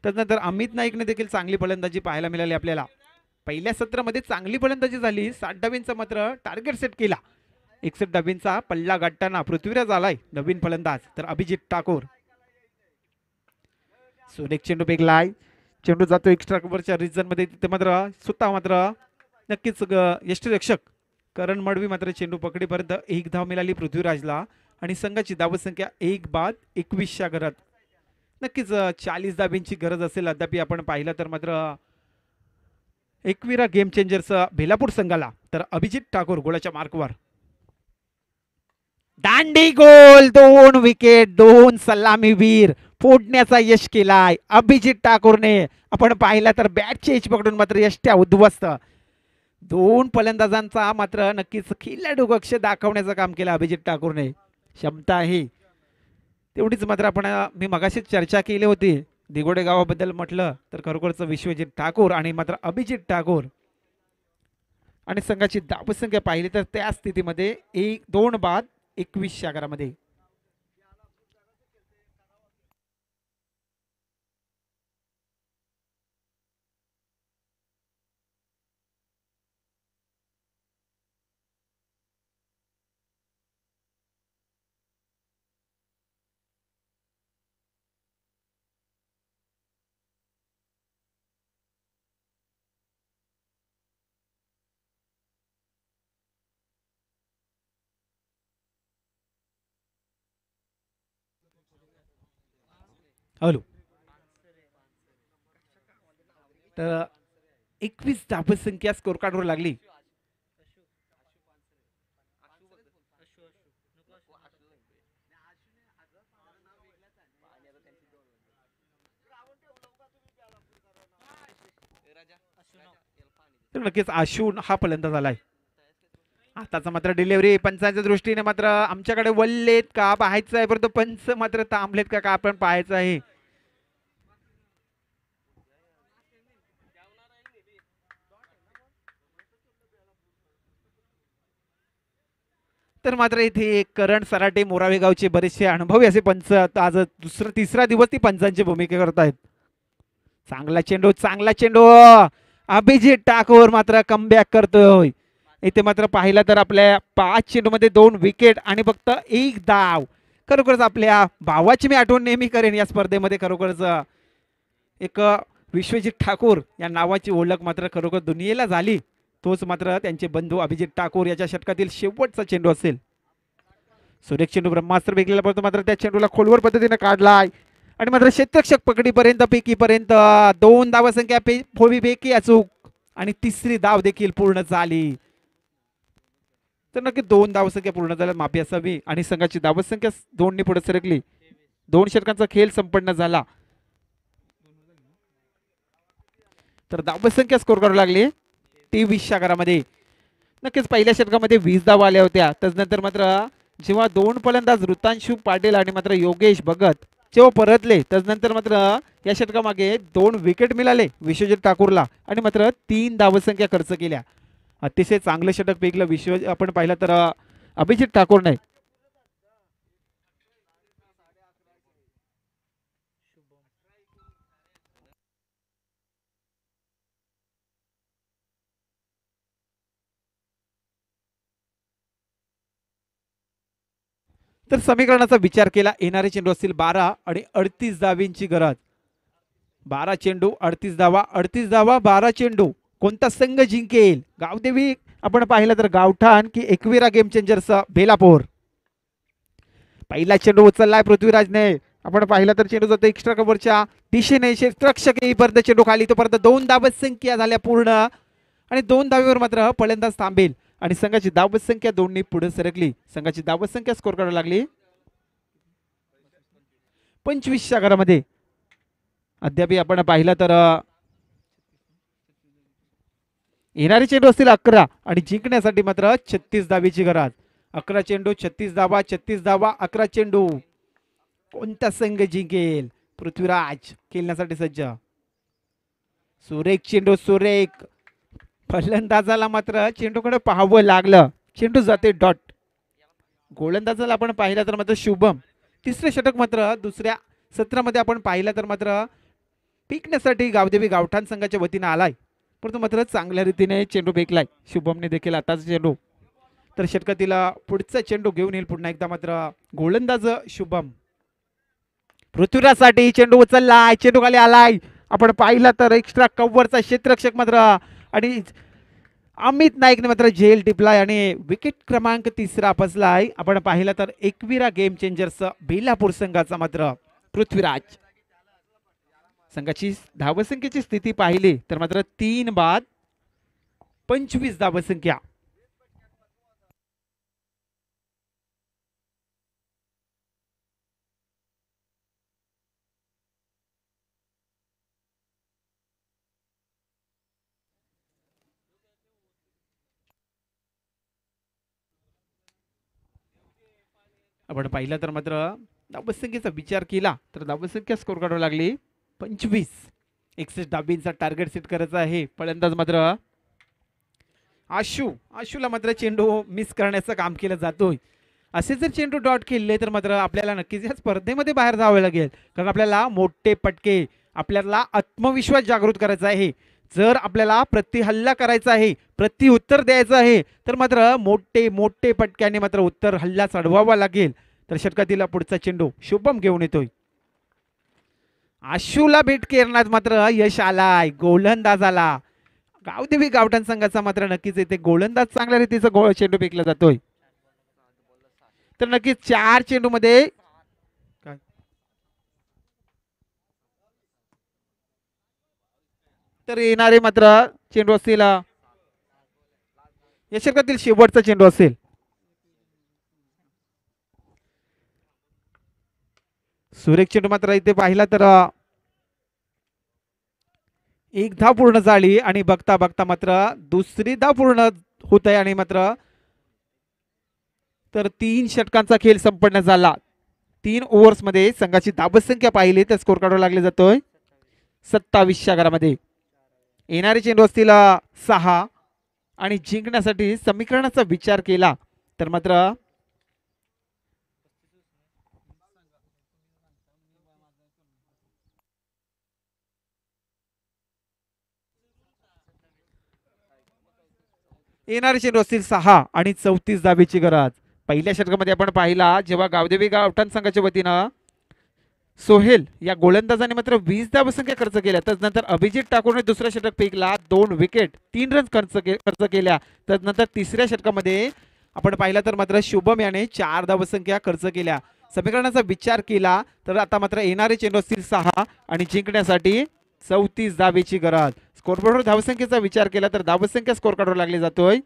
Speaker 1: त्यानंतर अमित नाईकने देखील चांगली फलंदाजी पाहायला मिळाली. आपल्याला पहिल्या सत्रामध्ये चांगली फलंदाजी झाली. 60 धावींचा मात्र टार्गेट सेट केला. 61 धावींचा पल्ला गाठताना पृथ्वीराज आलाय नवीन फलंदाज, तर अभिजित ठाकूर. सुरेख चेंडू फेकलाय, चेंडू जातो एक्स्ट्रा कव्हरच्या रिजन मध्ये. तिथे मात्र स्वतः मात्र नक्कीच यष्टीरक्षक करण मडवी मात्र चेंडू पकडीपर्यंत 1 धाव मिळाली पृथ्वीराजला आणि संघाची धावसंख्या 1 बाद 21च्या घरात. नक्कीच 40 धाबींची गरज असेल अद्याप आपण पाहिलं तर मात्र एकविरा गेम चेंजर्स बेलापूर संघाला. तर अभिजित ठाकूर गोलाच्या मार्कवर दांडी गोल, 2 विकेट 2 सलामीवीर फोडण्याचा यश केलाय अभिजित ठाकूरने. आपण पाहिलं तर बॅटची एज पकडून मात्र यष्ट्या उद्ध्वस्त. 2 फलंदाजांचा मात्र नक्कीच खेळाडू कक्ष दाखवण्याचं काम केलं अभिजित ठाकूरने. क्षमता आहे तेवढीच मात्र आपण मी मगाशीच चर्चा केली होती दिगोडे गावाबद्दल म्हटलं तर खरोखरच विश्वजित ठाकूर आणि मात्र अभिजित ठाकूर आणि संघाची धावसंख्या पाहिली तर त्या स्थितीमध्ये 2 बाद 21च्या घरामध्ये. हॅलो, तर 21 धावसंख्या स्कोर कार्डवर लागली. तर नक्कीच आशू हा फलंदाज आलाय. आताचा मात्र डिलिव्हरी पंचांच्या दृष्टीने मात्र आमच्याकडे वल्लेत का पाहायचं आहे, परंतु पंच मात्र थांबलेत का आपण पाहायचं आहे. तर मात्र इथे करण सराटे मोरावे गावचे बरेचसे अनुभवी असे पंच आज तिसरा दिवस ती पंचांची भूमिका करत आहेत. चांगला चेंडू, चांगला चेंडू, अभिजित ठाकूर मात्र कमबॅक करतोय. इथे मात्र पाहिलं तर आपल्या 5 चेंडूमध्ये 2 विकेट आणि फक्त 1 धाव. खरोखरच आपल्या भावाची मी आठवण नेहमी करेन या स्पर्धेमध्ये. खरोखरच एक विश्वजित ठाकूर या नावाची ओळख मात्र खरोखर दुनियेला झाली. तोच मात्र त्यांचे बंधू अभिजित ठाकूर याच्या षटकातील शेवटचा चेंडू असेल. सुरेख चेंडू ब्रह्मास्त्र फेकलेला पडतो, मात्र त्या चेंडूला खोलवर पद्धतीने काढलाय आणि मात्र क्षेत्ररक्षक पकडीपर्यंत पेकीपर्यंत 2 धावसंख्या फोबी पेकी अचूक आणि तिसरी धाव देखील पूर्ण झाली. तर नक्की 2 धावसंख्या पूर्ण झाल्या, माफी असावी, आणि संघाची धावसंख्या 2 ने पुढे सरकली. 2 षटकांचा खेळ संपन्न झाला. तर धावसंख्या स्कोर करावी लागली 23 षटकामध्ये. नक्कीच पहिल्या षटकामध्ये 20 धावा आल्या होत्या. त्यानंतर मात्र जेव्हा 2 फलंदाज ऋतांशु पाटील आणि मात्र योगेश भगत जेव्हा परतले, त्यानंतर मात्र या षटकामागे 2 विकेट मिळाले विश्वजित ठाकूरला आणि मात्र 3 धावसंख्या खर्च केल्या. अतिशय चांगले षटक पेकलं आपण पाहिलं तर अभिजित ठाकूर नाही. तर समीकरणाचा विचार केला, येणारे चेंडू असतील 12 आणि 38 धावींची गरज. 12 चेंडू 38 धावा, 38 धावा 12 चेंडू. कोणता संघ जिंकेल? गावदेवी आपण पाहिलं तर गावठाण की एकविरा गेम चेंजर्स बेलापूर. पहिला चेंडू उचललाय पृथ्वीराजने. आपण पाहिलं तर चेंडू जातो एक्स्ट्रा कव्हरच्या दिशेने, क्षेत्ररक्षक येईपर्यंत चेंडू खाली, तोपर्यंत 2 धावसंख्या झाल्या पूर्ण आणि 2 धावेवर मात्र फलंदाज थांबेल आणि संघाची धावसंख्या 2 ने पुढे सरकली. संघाची धावसंख्या स्कोर करावी लागली 25 च्या घरामध्ये. अद्याप आपण पाहिलं तर येणारे चेंडू असतील 11 आणि जिंकण्यासाठी मात्र 36 धावेची गरज. 11 चेंडू 36 धावा, 36 धावा 11 चेंडू. कोणता संघ जिंकेल? पृथ्वीराज खेळण्यासाठी सज्ज. सुरेख चेंडू, सुरेख. फलंदाजाला मात्र चेंडूकडे पाहावं लागलं. चेंडू जाते डॉट. गोलंदाजाला आपण पाहिलं तर मात्र शुभम. तिसरे षटक मात्र दुसऱ्या सत्रामध्ये आपण पाहिलं तर मात्र पिकण्यासाठी गावदेवी गावठाण संघाच्या वतीने आलाय, परंतु मात्र चांगल्या रीतीने चेंडू फेकलाय शुभमने देखील. आताच चेंडू तर षटकातील पुढचा चेंडू घेऊन येईल पुन्हा एकदा मात्र गोलंदाज शुभम. पृथ्वीराजसाठी चेंडू उचललाय, चेंडू खाली आलाय. आपण पाहिला तर एक्स्ट्रा कव्हरचा क्षेत्ररक्षक मात्र आणि अमित नाईकने मात्र झेल टिपलाय आणि विकेट क्रमांक 3 फसलाय. आपण पाहिला तर एकविरा गेम चेंजर्स बेलापूर संघाचा मात्र पृथ्वीराज. संघाची धावसंख्येची स्थिती पाहिली तर मात्र 3 बाद 25 धावसंख्या. आपण पाहिलं तर मात्र धावसंख्येचा विचार केला तर धावसंख्या स्कोर करावी लागली 25. 61 धाबींचा टार्गेट सेट करायचा आहे. फलंदाज मात्र आशूला मात्र चेंडू मिस करण्याचं काम केलं जातोय. असे जर चेंडू डॉट केले तर मात्र आपल्याला नक्कीच या स्पर्धेमध्ये बाहेर जावं लागेल, कारण आपल्याला मोठे पटके, आपल्याला आत्मविश्वास जागृत करायचा आहे. जर आपल्याला प्रतिहल्ला करायचा आहे, प्रति उत्तर द्यायचं आहे, तर मात्र मोठे मोठे पटक्याने मात्र उत्तर हल्ला चढवावा लागेल. तर षटकातील पुढचा चेंडू शुभम घेऊन येतोय. आशूला भेट करण्यात मात्र यश आलाय गोलंदाजाला. गावदेवी गावठाण संघाचा मात्र नक्कीच येते गोलंदाज चांगल्या रीतीचा चेंडू फेकला जातोय. तर नक्कीच 4 चेंडू मध्ये तर येणारे मात्र चेंडू असतील या षटकातील शेवटचा चेंडू असेल. सुरेख चेंडू मात्र इथे पाहिला तर एक धाव पूर्ण झाली आणि बघता बघता मात्र दुसरी धाव पूर्ण होत आहे आणि मात्र तर 3 षटकांचा खेळ संपन्न झाला. 3 ओव्हर्समध्ये संघाची धावसंख्या पाहिली तर स्कोर काढावा लागले जातोय 27च्या घरामध्ये. येणारे चेंडू असतील 6 आणि जिंकण्यासाठी समीकरणाचा विचार केला तर मात्र येणारे चेंडू असतील 6 आणि 34 धावेची गरज. पहिल्या षटकामध्ये आपण पाहिला जेव्हा गावदेवी गावठाण संघाच्या वतीनं सोहेल या गोलंदाजाने मात्र 20 धावसंख्या खर्च केल्या. त्यानंतर अभिजित ठाकूरने दुसरा षटक फेकला, 2 विकेट 3 रन खर्च केल्या. त्यानंतर तिसऱ्या षटकामध्ये आपण पाहिला तर मात्र शुभम याने 4 धावसंख्या खर्च केल्या. समीकरणाचा विचार केला तर आता मात्र येणारे चेंडू असतील 6 आणि जिंकण्यासाठी 34 धावेची गरज. स्कोरबोर्डवर धावसंख्येचा विचार केला तर धावसंख्या स्कोर काढावा लागली जातोय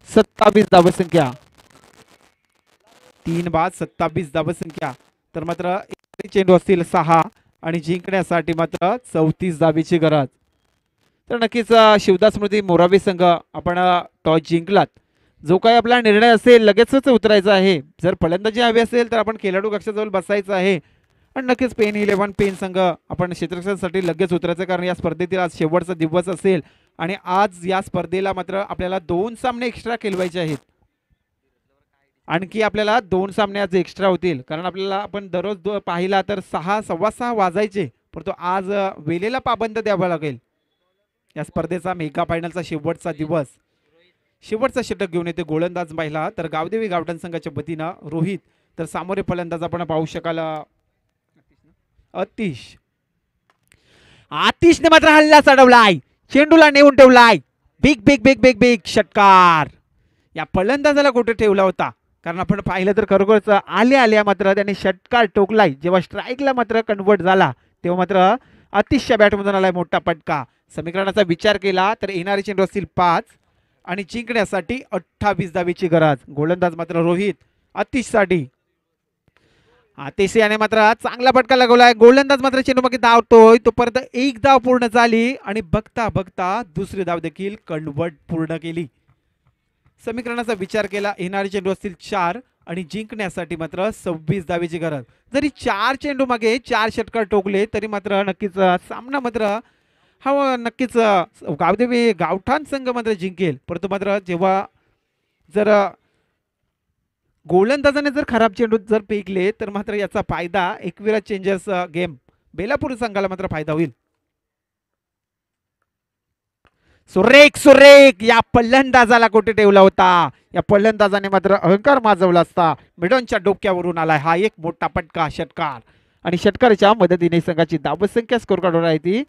Speaker 1: 27 धावसंख्या. 3 बाद 27 धावसंख्या. तर मात्र चेंडू असतील 6 आणि जिंकण्यासाठी मात्र 34 धावेची गरज. तर नक्कीच शिवदास स्मृती मोराबी संघ आपण टॉस जिंकलात. जो काही आपला निर्णय असेल लगेचच उतरायचा आहे. जर फलंदाजी हवी असेल तर आपण खेळाडू कक्षाजवळ बसायचं आहे आणि नक्कीच पेन 11 पेन संघ आपण क्षेत्ररक्षणासाठी लगेच उतरायचं, कारण या स्पर्धेतील आज शेवटचा दिवस असेल आणि आज या स्पर्धेला मात्र आपल्याला 2 सामने एक्स्ट्रा खेळवायचे आहेत. आणखी आपल्याला 2 सामने आज एक्स्ट्रा होतील, कारण आपल्याला आपण दररोज पाहिला तर 6 सव्वा 6 वाजायचे, परंतु आज वेळेला पाबंद द्यावा लागेल. या स्पर्धेचा मेगा फायनलचा शेवटचा दिवस. शेवटचा षटक घेऊन येते गोलंदाज पाहिला तर गावदेवी गावठाण संघाच्या वतीनं रोहित. तर सामोरे फलंदाज आपण पाहू शकाल अतिश. आतिशने मात्र हल्ला चढवलाय, चेंडूला नेऊन ठेवलाय. Big big big big big षटकार. या फलंदाजाला कुठे ठेवला होता, कारण आपण पाहिलं तर खरोखरच आल्या आल्या मात्र त्याने षटकार टोकलाय. जेव्हा स्ट्राईकला मात्र कन्वर्ट झाला तेव्हा मात्र अतिशय बॅटमधून आलाय मोठा पटका. समीकरणाचा विचार केला तर येणारे चेंडू असतील 5 आणि जिंकण्यासाठी 28 धावेची गरज. गोलंदाज मात्र रोहित अतिशसाठी. आतिश याने मात्र चांगला फटका लागवलाय. गोलंदाज मात्र चेंडू मागे धावतोय तोपर्यंत एक धाव पूर्ण झाली आणि बघता बघता दुसरी धाव देखील कन्वर्ट पूर्ण केली. समीकरणाचा विचार केला येणारे चेंडू असतील 4 आणि जिंकण्यासाठी मात्र 26 धावेची गरज. जरी 4 चेंडू मागे 4 षटकार टोकले तरी मात्र नक्कीच सामना मात्र हा नक्कीच गावदेवी गावठाण संघ मात्र जिंकेल. परंतु मात्र जेव्हा जर गोलंदाजाने जर खराब चेंडू जर फेकले तर मात्र याचा फायदा एकविरा चेंजर्स गेम बेलापूर संघाला मात्र फायदा होईल. सुरेख सुरेख या फलंदाजाला कुठे ठेवला होता. या फलंदाजाने मात्र अहंकार माजवला असता. मिडनच्या डोक्यावरून आलाय हा एक मोठा पटका षटकार आणि षटकाराच्या मदतीने संघाची धावसंख्या स्कोर काढून आहे ती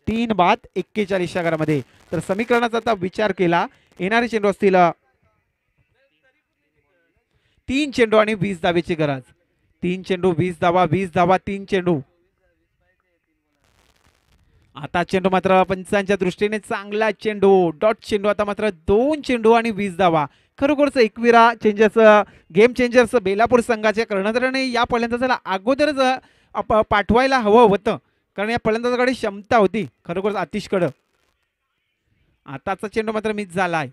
Speaker 1: 3 बाद 41 घरामध्ये. तर समीकरणाचा आता विचार केला येणारे चेंडू असतील 3 चेंडू आणि 20 धावेची गरज. 3 चेंडू 20 धावा 20 धावा 3 चेंडू. आता चेंडू मात्र पंचांच्या दृष्टीने चांगला चेंडू डॉट चेंडू. आता मात्र 2 चेंडू आणि 20 धावा. खरोखरच Ekvira changers game changers Belapur संघाच्या कर्णधाराने या फलंदाजाला अगोदरच पाठवायला हवं होतं, कारण या फलंदाजाकडे क्षमता होती खरोखरच आतिशकडं. आताचा चेंडू मात्र मिस झालाय.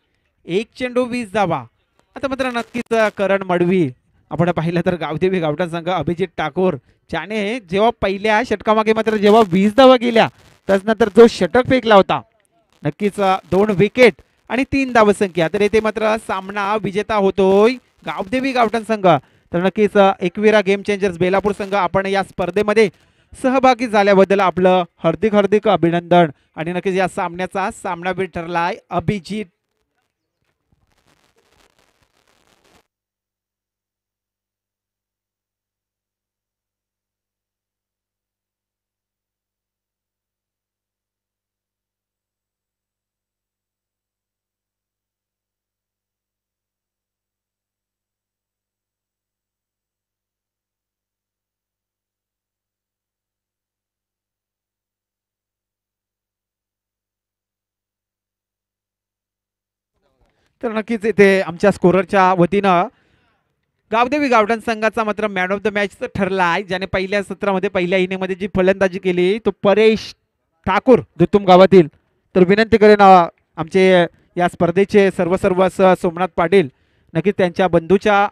Speaker 1: 1 चेंडू 20 धावा. आता मात्र नक्कीच करण मडवी आपण पाहिलं तर गावदेवी गावठाण संघ अभिजित ठाकूर ज्याने जेव्हा पहिल्या षटकामागे मात्र जेव्हा 20 धावा गेल्या त्यानंतर जो षटक फेकला होता नक्कीच 2 विकेट आणि 3 धावसंख्या. तर येथे मात्र सामना विजेता होतोय गावदेवी गावठाण संघ. तर नक्कीच एकविरा गेम चेंजर्स बेलापूर संघ आपण या स्पर्धेमध्ये सहभागी झाल्याबद्दल आपलं हार्दिक हार्दिक अभिनंदन. आणि नक्कीच या सामन्याचा सामनावीर ठरलाय अभिजित. तर नक्कीच इथे आमच्या स्कोररच्या वतीनं गावदेवी गावडन संघाचा मात्र मॅन ऑफ द मॅच ठरला आहे, ज्याने पहिल्या सत्रामध्ये पहिल्या इनिंगमध्ये जी फलंदाजी केली तो परेश ठाकूर दुतुम गावातील. तर विनंती करेन आमचे या स्पर्धेचे सर्व सोमनाथ पाटील नक्कीच त्यांच्या बंधूच्या